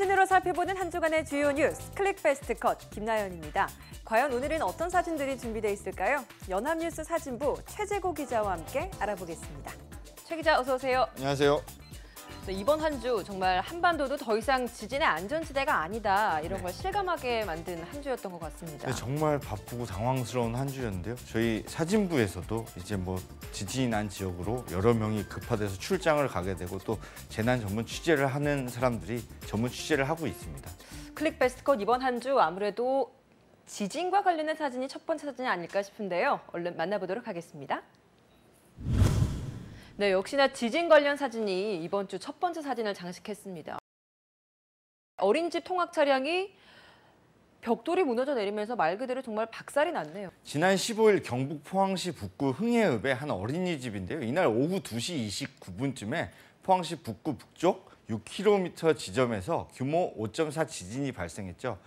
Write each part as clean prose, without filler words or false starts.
사진으로 살펴보는 한 주간의 주요 뉴스, 클릭 패스트 컷 김나연입니다. 과연 오늘은 어떤 사진들이 준비되어 있을까요? 연합뉴스 사진부 최재고 기자와 함께 알아보겠습니다. 최 기자 어서 오세요. 안녕하세요. 네, 이번 한 주 정말 한반도도 더 이상 지진의 안전지대가 아니다 이런 걸 실감하게 만든 한 주였던 것 같습니다. 네, 정말 바쁘고 당황스러운 한 주였는데요. 저희 사진부에서도 이제 지진이 난 지역으로 여러 명이 급파돼서 출장을 가게 되고 또 재난 전문 취재를 하는 사람들이 전문 취재를 하고 있습니다. 클릭 베스트 컷 이번 한 주 아무래도 지진과 관련된 사진이 첫 번째 사진이 아닐까 싶은데요. 얼른 만나보도록 하겠습니다. 네, 역시나 지진 관련 사진이 이번 주 첫 번째 사진을 장식했습니다. 어린이집 통학 차량이 벽돌이 무너져 내리면서 말 그대로 정말 박살이 났네요. 지난 15일 경북 포항시 북구 흥해읍의 한 어린이집인데요. 이날 오후 2시 29분쯤에 포항시 북구 북쪽 6km 지점에서 규모 5.4 지진이 발생했죠.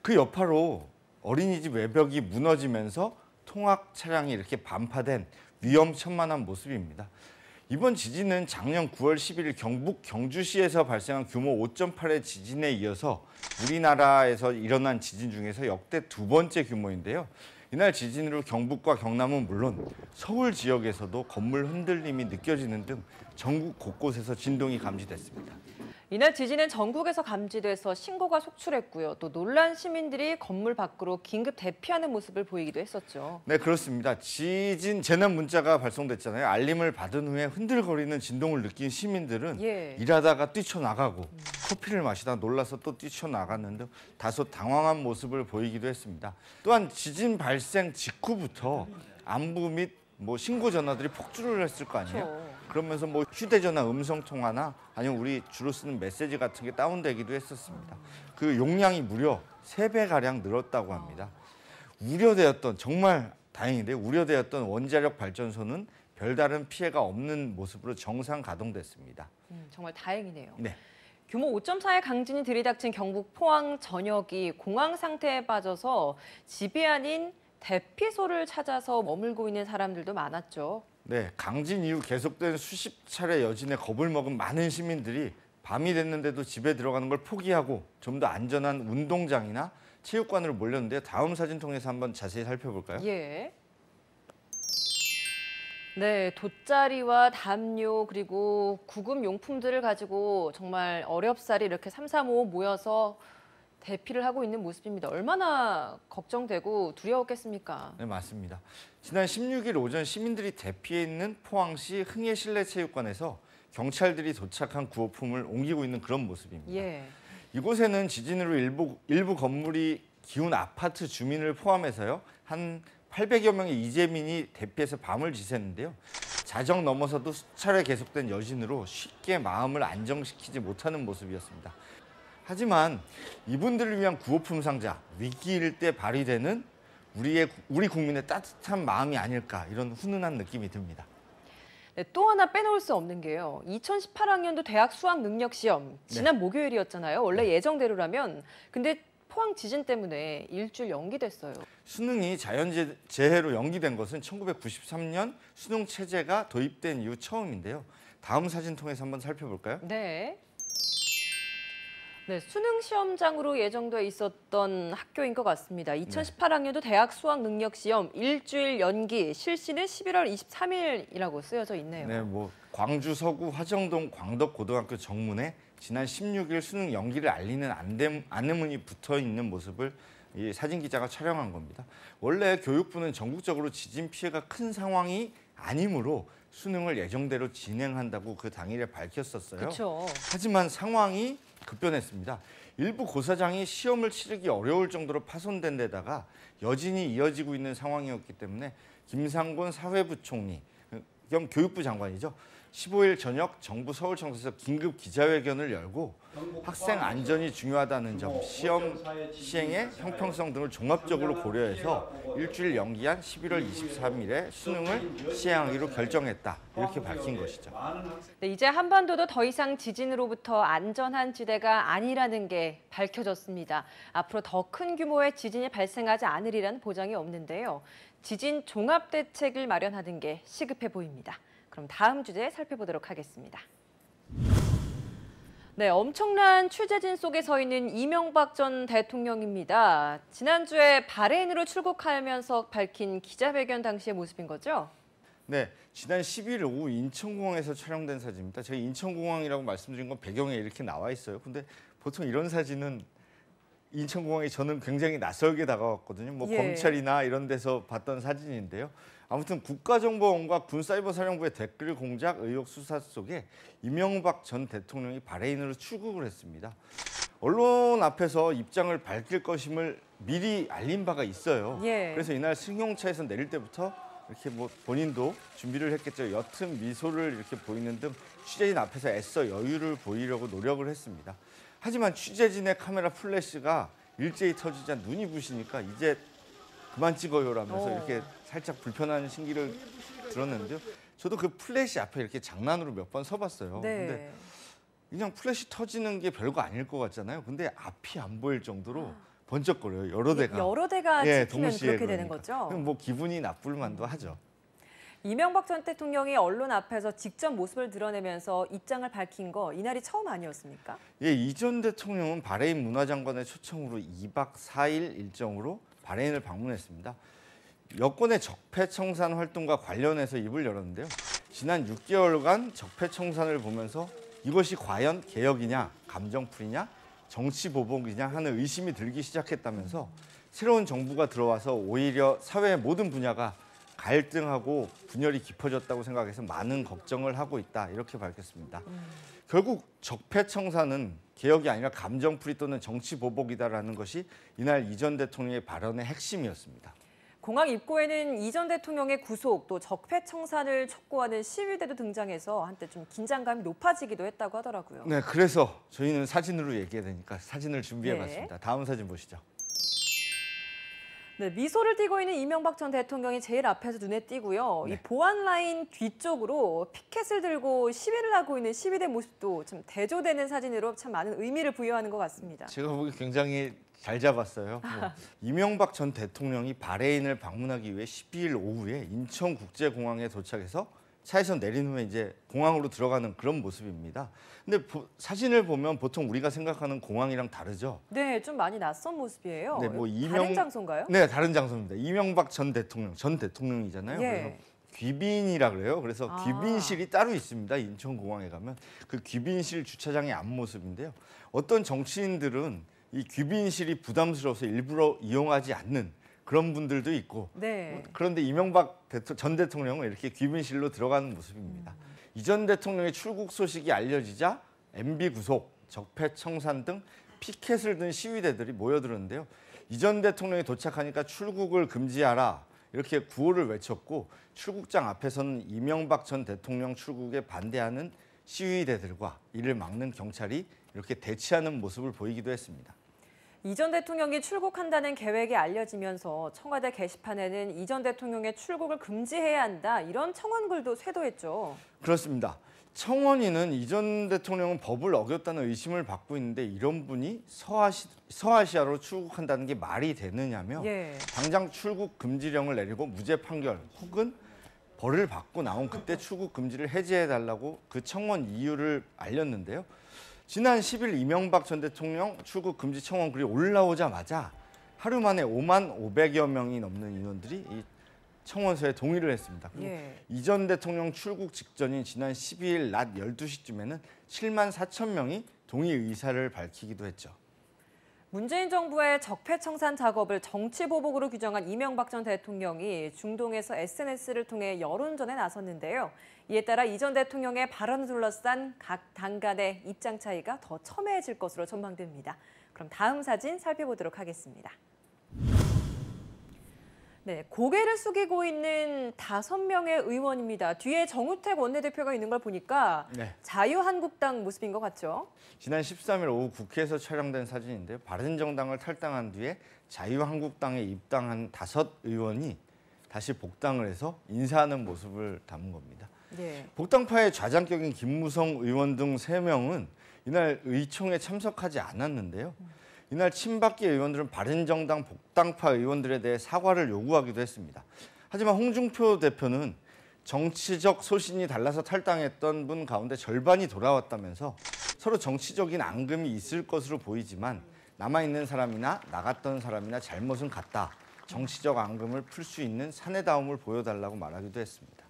그 여파로 어린이집 외벽이 무너지면서 통학 차량이 이렇게 반파된 위험천만한 모습입니다. 이번 지진은 작년 9월 11일 경북 경주시에서 발생한 규모 5.8의 지진에 이어서 우리나라에서 일어난 지진 중에서 역대 두 번째 규모인데요. 이날 지진으로 경북과 경남은 물론 서울 지역에서도 건물 흔들림이 느껴지는 등 전국 곳곳에서 진동이 감지됐습니다. 이날 지진은 전국에서 감지돼서 신고가 속출했고요. 또 놀란 시민들이 건물 밖으로 긴급 대피하는 모습을 보이기도 했었죠. 네, 그렇습니다. 지진 재난 문자가 발송됐잖아요. 알림을 받은 후에 흔들거리는 진동을 느낀 시민들은 일하다가 뛰쳐나가고 커피를 마시다 놀라서 또 뛰쳐나갔는데 다소 당황한 모습을 보이기도 했습니다. 또한 지진 발생 직후부터 안부 및 신고 전화들이 폭주를 했을 거 아니에요. 그렇죠. 그러면서 휴대전화 음성 통화나 아니면 우리 주로 쓰는 메시지 같은 게 다운되기도 했었습니다. 그 용량이 무려 3배가량 늘었다고 합니다. 우려되었던, 정말 다행인데요. 우려되었던 원자력 발전소는 별다른 피해가 없는 모습으로 정상 가동됐습니다. 정말 다행이네요. 네. 규모 5.4의 강진이 들이닥친 경북 포항 전역이 공황 상태에 빠져서 집이 아닌 대피소를 찾아서 머물고 있는 사람들도 많았죠. 네, 강진 이후 계속된 수십 차례 여진에 겁을 먹은 많은 시민들이 밤이 됐는데도 집에 들어가는 걸 포기하고 좀 더 안전한 운동장이나 체육관으로 몰렸는데요. 다음 사진 통해서 한번 자세히 살펴볼까요? 예. 네, 돗자리와 담요 그리고 구급 용품들을 가지고 정말 어렵사리 이렇게 삼삼오오 모여서 대피를 하고 있는 모습입니다. 얼마나 걱정되고 두려웠겠습니까? 네, 맞습니다. 지난 16일 오전 시민들이 대피해 있는 포항시 흥해 실내체육관에서 경찰들이 도착한 구호품을 옮기고 있는 그런 모습입니다. 예. 이곳에는 지진으로 일부 건물이 기운 아파트 주민을 포함해서요. 한 800여 명의 이재민이 대피해서 밤을 지샜는데요. 자정 넘어서도 수차례 계속된 여진으로 쉽게 마음을 안정시키지 못하는 모습이었습니다. 하지만 이분들을 위한 구호품 상자, 위기일 때 발휘되는 우리 국민의 따뜻한 마음이 아닐까 이런 훈훈한 느낌이 듭니다. 네, 또 하나 빼놓을 수 없는 게요. 2018학년도 대학 수학 능력 시험 지난 목요일이었잖아요. 원래 예정대로라면. 근데 포항 지진 때문에 일주일 연기됐어요. 수능이 자연재해로 연기된 것은 1993년 수능 체제가 도입된 이후 처음인데요. 다음 사진 통해서 한번 살펴볼까요? 네. 네, 수능 시험장으로 예정돼 있었던 학교인 것 같습니다. 2018학년도 대학 수학 능력 시험 일주일 연기, 실시는 11월 23일이라고 쓰여져 있네요. 네, 광주 서구 화정동 광덕고등학교 정문에 지난 16일 수능 연기를 알리는 안내문이 붙어 있는 모습을 이 사진 기자가 촬영한 겁니다. 원래 교육부는 전국적으로 지진 피해가 큰 상황이 아니므로 수능을 예정대로 진행한다고 그 당일에 밝혔었어요. 그렇죠. 하지만 상황이 급변했습니다. 일부 고사장이 시험을 치르기 어려울 정도로 파손된 데다가 여진이 이어지고 있는 상황이었기 때문에 김상곤 사회부총리 겸 교육부 장관이죠. 15일 저녁 정부 서울청사에서 긴급 기자회견을 열고 학생 안전이 중요하다는 점, 시험 시행의 형평성 등을 종합적으로 고려해서 일주일 연기한 11월 23일에 수능을 시행하기로 결정했다. 이렇게 밝힌 것이죠. 네, 이제 한반도도 더 이상 지진으로부터 안전한 지대가 아니라는 게 밝혀졌습니다. 앞으로 더 큰 규모의 지진이 발생하지 않으리라는 보장이 없는데요. 지진 종합대책을 마련하는 게 시급해 보입니다. 그럼 다음 주제 살펴보도록 하겠습니다. 네, 엄청난 취재진 속에 서 있는 이명박 전 대통령입니다. 지난주에 바레인으로 출국하면서 밝힌 기자회견 당시의 모습인 거죠? 네, 지난 10일 오후 인천공항에서 촬영된 사진입니다. 제가 인천공항이라고 말씀드린 건 배경에 이렇게 나와 있어요. 근데 보통 이런 사진은 인천공항이 저는 굉장히 낯설게 다가왔거든요. 뭐 예. 검찰이나 이런 데서 봤던 사진인데요. 아무튼 국가정보원과 군사이버사령부의 댓글 공작 의혹 수사 속에 이명박 전 대통령이 바레인으로 출국을 했습니다. 언론 앞에서 입장을 밝힐 것임을 미리 알린 바가 있어요. 예. 그래서 이날 승용차에서 내릴 때부터 이렇게 뭐 본인도 준비를 했겠죠. 옅은 미소를 이렇게 보이는 등 취재진 앞에서 애써 여유를 보이려고 노력을 했습니다. 하지만 취재진의 카메라 플래시가 일제히 터지자 눈이 부시니까 이제 그만 찍어요라면서 이렇게 살짝 불편한 신기를 들었는데요. 저도 그 플래시 앞에 이렇게 장난으로 몇 번 서봤어요. 네. 근데 그냥 플래시 터지는 게 별거 아닐 것 같잖아요. 근데 앞이 안 보일 정도로 번쩍거려요. 여러 대가. 여러 대가 찍히면 동시에 그렇게 되는 그러니까. 거죠? 그럼 뭐 기분이 나쁠 만도 하죠. 이명박 전 대통령이 언론 앞에서 직접 모습을 드러내면서 입장을 밝힌 거 이날이 처음 아니었습니까? 예, 이 전 대통령은 바레인 문화장관의 초청으로 2박 4일 일정으로 바레인을 방문했습니다. 여권의 적폐청산 활동과 관련해서 입을 열었는데요. 지난 6개월간 적폐청산을 보면서 이것이 과연 개혁이냐, 감정풀이냐, 정치보복이냐 하는 의심이 들기 시작했다면서 새로운 정부가 들어와서 오히려 사회의 모든 분야가 갈등하고 분열이 깊어졌다고 생각해서 많은 걱정을 하고 있다 이렇게 밝혔습니다. 결국 적폐청산은 개혁이 아니라 감정풀이 또는 정치보복이다라는 것이 이날 이 전 대통령의 발언의 핵심이었습니다. 공항 입구에는 이 전 대통령의 구속 또 적폐청산을 촉구하는 시위대도 등장해서 한때 좀 긴장감이 높아지기도 했다고 하더라고요. 네, 그래서 저희는 사진으로 얘기해야 되니까 사진을 준비해봤습니다. 다음 사진 보시죠. 네, 미소를 띠고 있는 이명박 전 대통령이 제일 앞에서 눈에 띄고요. 네. 이 보안 라인 뒤쪽으로 피켓을 들고 시위를 하고 있는 시위대 모습도 좀 대조되는 사진으로 참 많은 의미를 부여하는 것 같습니다. 제가 보기 굉장히 잘 잡았어요. 이명박 전 대통령이 바레인을 방문하기 위해 12일 오후에 인천국제공항에 도착해서 차에서 내린 후에 이제 공항으로 들어가는 그런 모습입니다. 근데 사진을 보면 보통 우리가 생각하는 공항이랑 다르죠. 네, 좀 많이 낯선 모습이에요. 네, 뭐 다른 장소인가요? 네, 다른 장소입니다. 이명박 전 대통령이잖아요. 예. 그래서 귀빈이라 그래요. 그래서 귀빈실이 따로 있습니다. 인천공항에 가면 그 귀빈실 주차장의 앞모습인데요. 어떤 정치인들은 이 귀빈실이 부담스러워서 일부러 이용하지 않는 그런 분들도 있고 네. 그런데 이명박 전 대통령은 이렇게 귀빈실로 들어가는 모습입니다. 이 전 대통령의 출국 소식이 알려지자 MB 구속, 적폐청산 등 피켓을 든 시위대들이 모여들었는데요. 이 전 대통령이 도착하니까 출국을 금지하라 이렇게 구호를 외쳤고 출국장 앞에서는 이명박 전 대통령 출국에 반대하는 시위대들과 이를 막는 경찰이 이렇게 대치하는 모습을 보이기도 했습니다. 이 전 대통령이 출국한다는 계획이 알려지면서 청와대 게시판에는 이 전 대통령의 출국을 금지해야 한다 이런 청원글도 쇄도했죠. 그렇습니다. 청원인은 이 전 대통령은 법을 어겼다는 의심을 받고 있는데 이런 분이 서아시아로 출국한다는 게 말이 되느냐며 예. 당장 출국 금지령을 내리고 무죄 판결 혹은 벌을 받고 나온 그때 출국 금지를 해제해달라고 그 청원 이유를 알렸는데요. 지난 10일 이명박 전 대통령 출국 금지 청원 글이 올라오자마자 하루 만에 5만 500여 명이 넘는 인원들이 이 청원서에 동의를 했습니다. 그리고 예. 이 전 대통령 출국 직전인 지난 12일 낮 12시쯤에는 7만 4천 명이 동의 의사를 밝히기도 했죠. 문재인 정부의 적폐청산 작업을 정치보복으로 규정한 이명박 전 대통령이 중동에서 SNS를 통해 여론전에 나섰는데요. 이에 따라 이 전 대통령의 발언을 둘러싼 각 당 간의 입장 차이가 더 첨예해질 것으로 전망됩니다. 그럼 다음 사진 살펴보도록 하겠습니다. 네, 고개를 숙이고 있는 5명의 의원입니다. 뒤에 정우택 원내대표가 있는 걸 보니까 네. 자유한국당 모습인 것 같죠? 지난 13일 오후 국회에서 촬영된 사진인데요. 바른정당을 탈당한 뒤에 자유한국당에 입당한 5 의원이 다시 복당을 해서 인사하는 모습을 담은 겁니다. 네. 복당파의 좌장격인 김무성 의원 등 3명은 이날 의총에 참석하지 않았는데요. 이날 친박계 의원들은 바른정당 복당파 의원들에 대해 사과를 요구하기도 했습니다. 하지만 홍준표 대표는 정치적 소신이 달라서 탈당했던 분 가운데 절반이 돌아왔다면서 서로 정치적인 앙금이 있을 것으로 보이지만 남아있는 사람이나 나갔던 사람이나 잘못은 같다. 정치적 앙금을 풀 수 있는 사내다움을 보여달라고 말하기도 했습니다.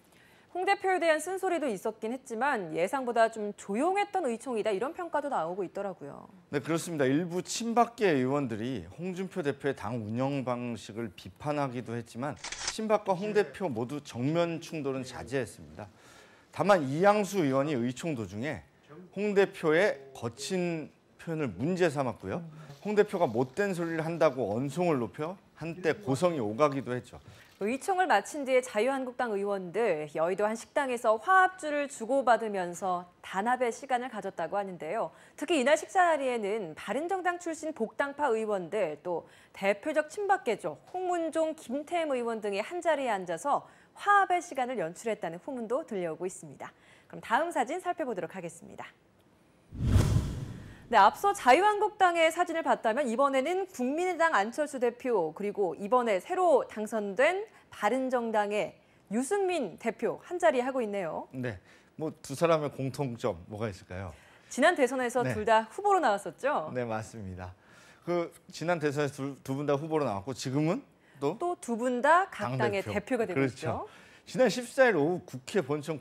홍 대표에 대한 쓴소리도 있었긴 했지만 예상보다 좀 조용했던 의총이다 이런 평가도 나오고 있더라고요. 네, 그렇습니다. 일부 친박계 의원들이 홍준표 대표의 당 운영 방식을 비판하기도 했지만 친박과 홍 대표 모두 정면 충돌은 자제했습니다. 다만 이양수 의원이 의총 도중에 홍 대표의 거친 표현을 문제 삼았고요. 홍 대표가 못된 소리를 한다고 언송을 높여 한때 고성이 오가기도 했죠. 의총을 마친 뒤에 자유한국당 의원들 여의도 한 식당에서 화합주를 주고받으면서 단합의 시간을 가졌다고 하는데요. 특히 이날 식사 자리에는 바른정당 출신 복당파 의원들 또 대표적 친박계죠. 홍문종, 김태흠 의원 등이 한자리에 앉아서 화합의 시간을 연출했다는 후문도 들려오고 있습니다. 그럼 다음 사진 살펴보도록 하겠습니다. 네, 앞서 자유한국당의 사진을 봤다면 이번에는 국민의당 안철수 대표 그리고 이번에 새로 당선된 바른정당의 유승민 대표 한자리 하고 있네요. 네, 뭐 두 사람의 공통점 뭐가 있을까요? 지난 대선에서 네. 둘 다 후보로 나왔었죠. 네, 맞습니다. 그 지난 대선에서 두 분 다 후보로 나왔고 지금은 또 두 분 다 각 당의 당대표. 대표가 되고 그렇죠. 있죠. 지난 14일 오후 국회 본청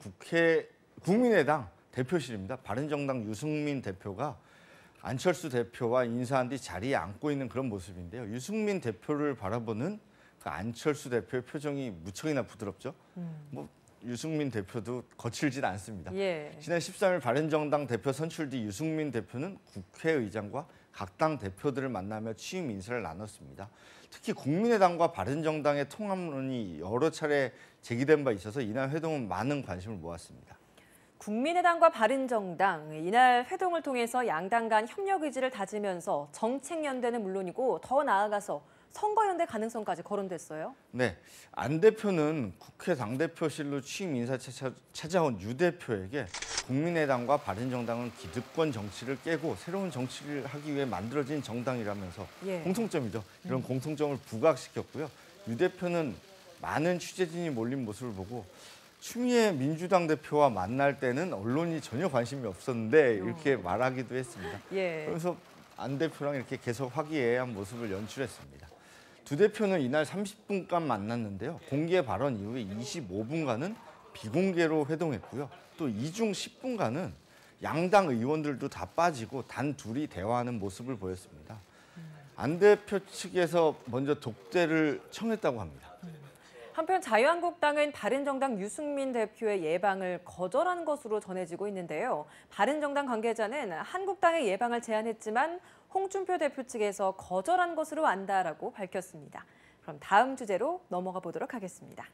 국민의당 대표실입니다. 바른정당 유승민 대표가 안철수 대표와 인사한 뒤 자리에 앉고 있는 그런 모습인데요. 유승민 대표를 바라보는 그 안철수 대표의 표정이 무척이나 부드럽죠. 뭐 유승민 대표도 거칠진 않습니다. 예. 지난 13일 바른정당 대표 선출 뒤 유승민 대표는 국회의장과 각 당 대표들을 만나며 취임 인사를 나눴습니다. 특히 국민의당과 바른정당의 통합론이 여러 차례 제기된 바 있어서 이날 회동은 많은 관심을 모았습니다. 국민의당과 바른정당 이날 회동을 통해서 양당 간 협력 의지를 다지면서 정책 연대는 물론이고 더 나아가서 선거 연대 가능성까지 거론됐어요. 네, 안 대표는 국회 당대표실로 취임 인사 찾아온 유 대표에게 국민의당과 바른정당은 기득권 정치를 깨고 새로운 정치를 하기 위해 만들어진 정당이라면서 예. 공통점이죠. 이런 공통점을 부각시켰고요. 유 대표는 많은 취재진이 몰린 모습을 보고 추미애 민주당 대표와 만날 때는 언론이 전혀 관심이 없었는데 이렇게 말하기도 했습니다. 예. 그래서 안 대표랑 이렇게 계속 화기애애한 모습을 연출했습니다. 두 대표는 이날 30분간 만났는데요. 공개 발언 이후에 25분간은 비공개로 회동했고요. 또 이중 10분간은 양당 의원들도 다 빠지고 단 둘이 대화하는 모습을 보였습니다. 안 대표 측에서 먼저 독대를 청했다고 합니다. 한편 자유한국당은 바른정당 유승민 대표의 예방을 거절한 것으로 전해지고 있는데요. 바른정당 관계자는 한국당의 예방을 제안했지만 홍준표 대표 측에서 거절한 것으로 안다라고 밝혔습니다. 그럼 다음 주제로 넘어가 보도록 하겠습니다.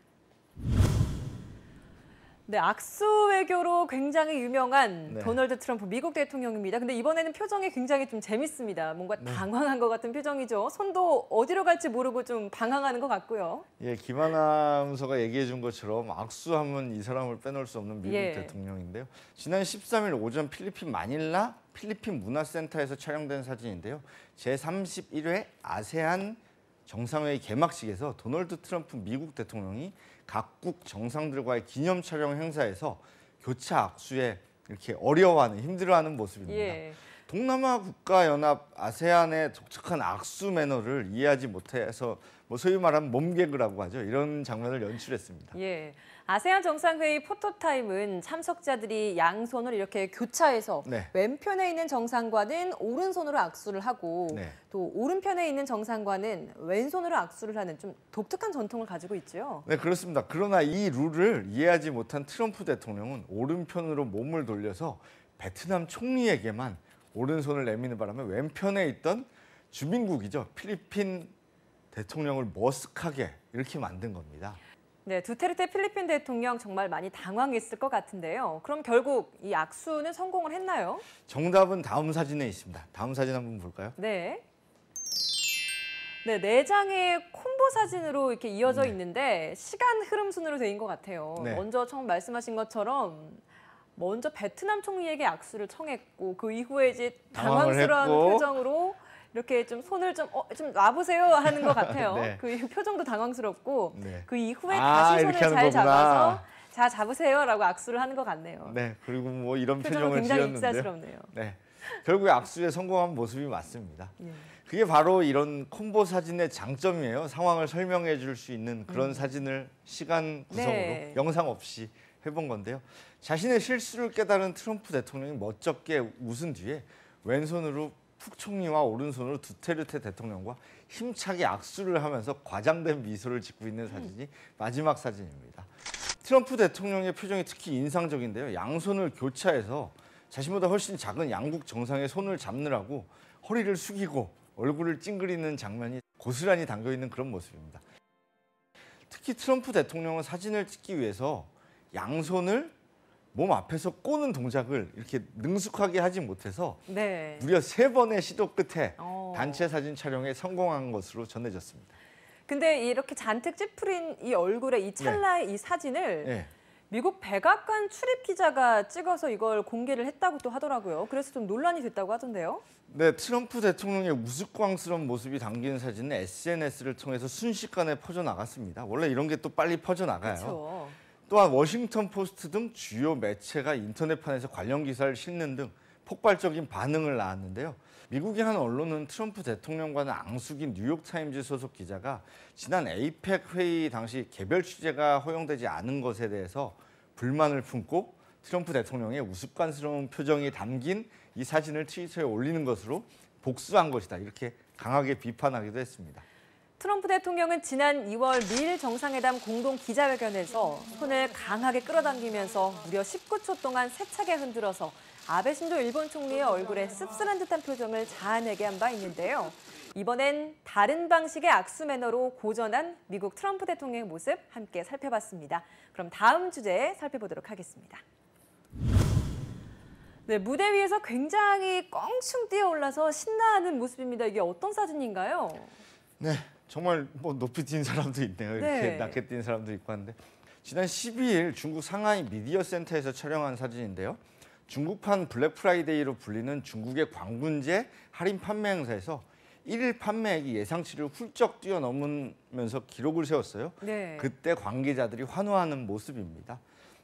네, 악수 외교로 굉장히 유명한 네. 도널드 트럼프 미국 대통령입니다. 근데 이번에는 표정이 굉장히 좀 재밌습니다. 뭔가 당황한 것 같은 표정이죠. 손도 어디로 갈지 모르고 좀 방황하는 것 같고요. 예, 김하나무서가 얘기해 준 것처럼 악수하면 이 사람을 빼놓을 수 없는 미국 예. 대통령인데요. 지난 13일 오전 필리핀 마닐라 필리핀 문화센터에서 촬영된 사진인데요. 제31회 아세안 정상회의 개막식에서 도널드 트럼프 미국 대통령이 각국 정상들과의 기념 촬영 행사에서 교차 악수에 이렇게 어려워하는 힘들어하는 모습입니다. 예. 동남아 국가연합 아세안의 독특한 악수 매너를 이해하지 못해서 뭐 소위 말하면 몸개그라고 하죠. 이런 장면을 연출했습니다. 예. 아세안 정상회의 포토타임은 참석자들이 양손을 이렇게 교차해서 네. 왼편에 있는 정상과는 오른손으로 악수를 하고 네. 또 오른편에 있는 정상과는 왼손으로 악수를 하는 좀 독특한 전통을 가지고 있죠. 네, 그렇습니다. 그러나 이 룰을 이해하지 못한 트럼프 대통령은 오른편으로 몸을 돌려서 베트남 총리에게만 오른손을 내미는 바람에 왼편에 있던 주민국이죠. 필리핀 대통령을 머쓱하게 이렇게 만든 겁니다. 네, 두테르테 필리핀 대통령 정말 많이 당황했을 것 같은데요. 그럼 결국 이 악수는 성공을 했나요? 정답은 다음 사진에 있습니다. 다음 사진 한번 볼까요? 네. 네, 네 장의 콤보 사진으로 이렇게 이어져 있는데 시간 흐름 순으로 된 것 같아요. 네. 먼저 처음 말씀하신 것처럼 먼저 베트남 총리에게 악수를 청했고 그 이후에 이제 당황스러운 당황을 했고. 표정으로 이렇게 좀 손을 좀 놔보세요 하는 것 같아요. 네. 그 표정도 당황스럽고 네. 그 이후에 아, 다시 손을 이렇게 잘 하는 잡아서 거구나. 자 잡으세요라고 악수를 하는 것 같네요. 네, 그리고 뭐 이런 표정은 표정을 굉장히 지었는데요. 익살스럽네요. 네, 결국에 악수에 성공한 모습이 맞습니다. 예. 그게 바로 이런 콤보 사진의 장점이에요. 상황을 설명해 줄 수 있는 그런 사진을 시간 구성으로 네. 영상 없이 해본 건데요. 자신의 실수를 깨달은 트럼프 대통령이 멋쩍게 웃은 뒤에 왼손으로 푹 총리와 오른손으로 두테르테 대통령과 힘차게 악수를 하면서 과장된 미소를 짓고 있는 사진이 마지막 사진입니다. 트럼프 대통령의 표정이 특히 인상적인데요. 양손을 교차해서 자신보다 훨씬 작은 양국 정상의 손을 잡느라고 허리를 숙이고 얼굴을 찡그리는 장면이 고스란히 담겨있는 그런 모습입니다. 특히 트럼프 대통령은 사진을 찍기 위해서 양손을 몸 앞에서 꼬는 동작을 이렇게 능숙하게 하지 못해서 네. 무려 3번의 시도 끝에 어. 단체 사진 촬영에 성공한 것으로 전해졌습니다. 근데 이렇게 잔뜩 찌푸린 이 얼굴에 이 찰나의 이 사진을 네. 미국 백악관 출입 기자가 찍어서 이걸 공개를 했다고 또 하더라고요. 그래서 좀 논란이 됐다고 하던데요. 네, 트럼프 대통령의 우스꽝스러운 모습이 담긴 사진은 SNS를 통해서 순식간에 퍼져나갔습니다. 원래 이런 게 또 빨리 퍼져나가요. 그렇죠. 또한 워싱턴 포스트 등 주요 매체가 인터넷판에서 관련 기사를 실는 등 폭발적인 반응을 낳았는데요. 미국의 한 언론은 트럼프 대통령과는 앙숙인 뉴욕타임즈 소속 기자가 지난 에이펙 회의 당시 개별 취재가 허용되지 않은 것에 대해서 불만을 품고 트럼프 대통령의 우스꽝스러운 표정이 담긴 이 사진을 트위터에 올리는 것으로 복수한 것이다. 이렇게 강하게 비판하기도 했습니다. 트럼프 대통령은 지난 2월 미일 정상회담 공동 기자회견에서 손을 강하게 끌어당기면서 무려 19초 동안 세차게 흔들어서 아베 신조 일본 총리의 얼굴에 씁쓸한 듯한 표정을 자아내게 한 바 있는데요. 이번엔 다른 방식의 악수 매너로 고전한 미국 트럼프 대통령의 모습 함께 살펴봤습니다. 그럼 다음 주제 살펴보도록 하겠습니다. 네, 무대 위에서 굉장히 껑충 뛰어올라서 신나하는 모습입니다. 이게 어떤 사진인가요? 네, 정말 뭐 높이 뛴 사람도 있네요. 이렇게 네. 낮게 뛴 사람도 있고 한데 지난 12일 중국 상하이 미디어 센터에서 촬영한 사진인데요. 중국판 블랙 프라이데이로 불리는 중국의 광군제 할인 판매 행사에서 1일 판매액이 예상치를 훌쩍 뛰어넘으면서 기록을 세웠어요. 네. 그때 관계자들이 환호하는 모습입니다.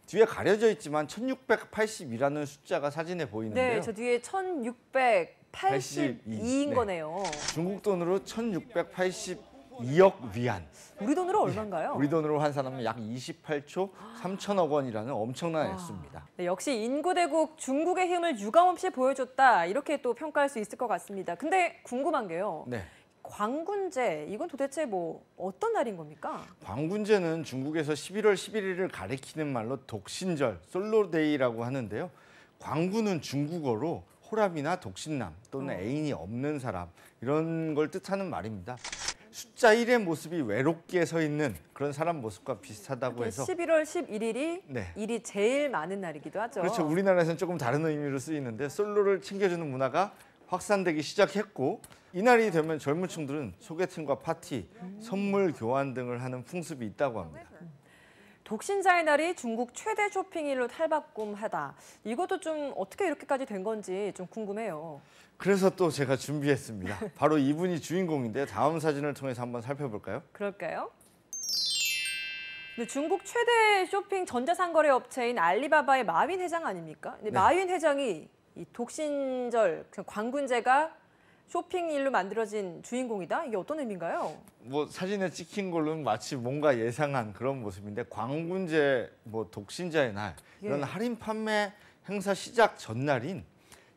뒤에 가려져 있지만 1682라는 숫자가 사진에 보이는데요. 네, 저 뒤에 1682인 네. 거네요. 중국 돈으로 1682억 위안. 우리 돈으로 얼마인가요? 우리 돈으로 환산하면 약 28조 3천억 원이라는 엄청난 액수입니다. 네, 역시 인구대국 중국의 힘을 유감없이 보여줬다. 이렇게 또 평가할 수 있을 것 같습니다. 근데 궁금한 게요. 네. 광군제, 이건 도대체 뭐 어떤 날인 겁니까? 광군제는 중국에서 11월 11일을 가리키는 말로 독신절, 솔로데이라고 하는데요. 광군은 중국어로 호랍이나 독신남 또는 애인이 없는 사람 이런 걸 뜻하는 말입니다. 숫자 1의 모습이 외롭게 서 있는 그런 사람 모습과 비슷하다고 해서 11월 11일이 네. 일이 제일 많은 날이기도 하죠. 그렇죠. 우리나라에서는 조금 다른 의미로 쓰이는데 솔로를 챙겨주는 문화가 확산되기 시작했고 이날이 되면 젊은 층들은 소개팅과 파티, 선물 교환 등을 하는 풍습이 있다고 합니다. 독신자의 날이 중국 최대 쇼핑일로 탈바꿈하다. 이것도 좀 어떻게 이렇게까지 된 건지 좀 궁금해요. 그래서 또 제가 준비했습니다. 바로 이분이 주인공인데요. 다음 사진을 통해서 한번 살펴볼까요? 그럴까요? 네, 중국 최대 쇼핑 전자상거래 업체인 알리바바의 마윈 회장 아닙니까? 근데 네. 마윈 회장이 이 독신절 광군제가 쇼핑일로 만들어진 주인공이다? 이게 어떤 의미인가요? 뭐 사진에 찍힌 걸로는 마치 뭔가 예상한 그런 모습인데 광군제, 뭐 독신자의 날 이런 예. 할인 판매 행사 시작 전날인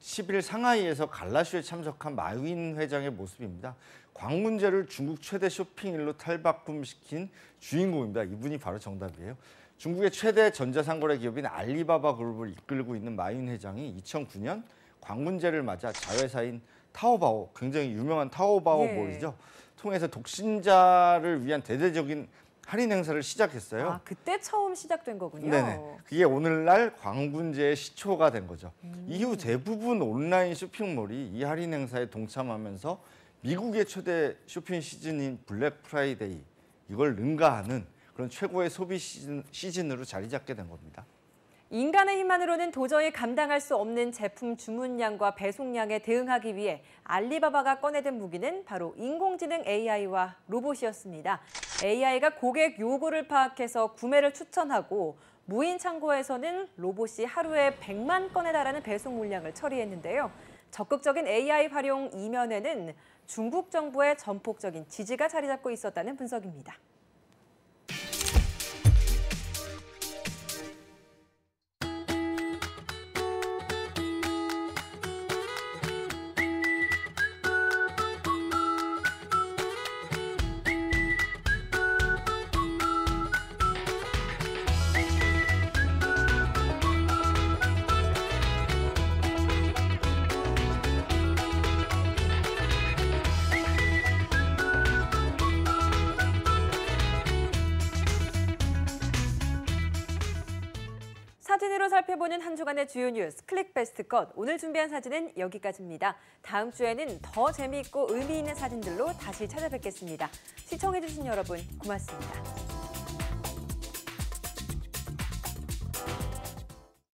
10일 상하이에서 갈라쇼에 참석한 마윈 회장의 모습입니다. 광군제를 중국 최대 쇼핑일로 탈바꿈시킨 주인공입니다. 이분이 바로 정답이에요. 중국의 최대 전자상거래 기업인 알리바바 그룹을 이끌고 있는 마윈 회장이 2009년 광군제를 맞아 자회사인 타오바오, 굉장히 유명한 타오바오몰이죠. 통해서 독신자를 위한 대대적인 할인 행사를 시작했어요. 아, 그때 처음 시작된 거군요. 네네. 그게 오늘날 광군제의 시초가 된 거죠. 이후 대부분 온라인 쇼핑몰이 이 할인 행사에 동참하면서 미국의 최대 쇼핑 시즌인 블랙 프라이데이 이걸 능가하는 그런 최고의 소비 시즌으로 자리 잡게 된 겁니다. 인간의 힘만으로는 도저히 감당할 수 없는 제품 주문량과 배송량에 대응하기 위해 알리바바가 꺼내든 무기는 바로 인공지능 AI와 로봇이었습니다. AI가 고객 요구를 파악해서 구매를 추천하고 무인 창고에서는 로봇이 하루에 100만 건에 달하는 배송 물량을 처리했는데요. 적극적인 AI 활용 이면에는 중국 정부의 전폭적인 지지가 자리 잡고 있었다는 분석입니다. 사진으로 살펴보는 한 주간의 주요 뉴스 클릭 베스트 컷. 오늘 준비한 사진은 여기까지입니다. 다음 주에는 더 재미있고 의미 있는 사진들로 다시 찾아뵙겠습니다. 시청해주신 여러분 고맙습니다.